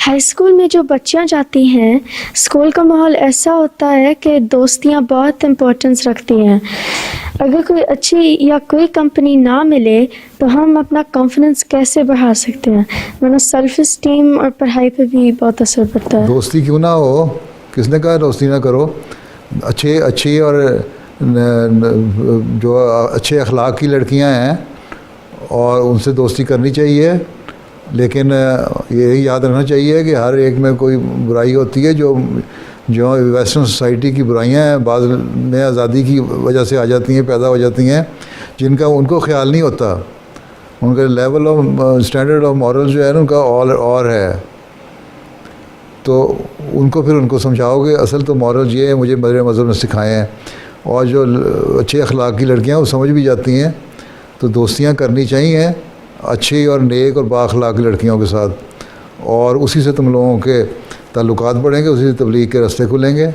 High school میں جو بچیاں جاتی ہیں، اسکول کا ماحول ایسا ہوتا ہے کہ دوستیاں بہت امپورٹنس رکھتی ہیں. اگر کوئی اچھی یا کوئی کمپنی نہ ملے تو ہم اپنا کانفیڈنس کیسے بڑھا سکتے ہیں؟ ورنہ سیلف اسٹیم اور پڑھائی پہ بھی بہت اثر پڑتا ہے. دوستی کیوں نہ ہو، کس نے کہا دوستی نہ کرو؟ اچھی اور جو اچھے اخلاق کی لڑکیاں ہیں اور ان سے دوستی کرنی چاہیے، لیکن یہی یاد رکھنا چاہیے کہ ہر ایک میں کوئی برائی ہوتی ہے. جو ویسٹرن سوسائٹی کی برائیاں ہیں، بعض میں آزادی کی وجہ سے آ جاتی ہیں، پیدا ہو جاتی ہیں، جن کا ان کو خیال نہیں ہوتا. ان کا level of standard of moral جو ہے نا، ان کا اور ہے. تو ان کو سمجھاؤ کہ اصل تو مورل یہ ہے، مجھے میرے مذہب نے سکھائے ہیں. اور جو اچھے اخلاق کی لڑکیاں وہ سمجھ بھی جاتی ہیں. تو دوستیاں کرنی چاہیے اچھی اور نیک اور با اخلاق لڑکیوں کے ساتھ، اور اسی سے تم لوگوں کے تعلقات بڑھیں گے، اسی سے تبلیغ کے راستے کھلیں گے.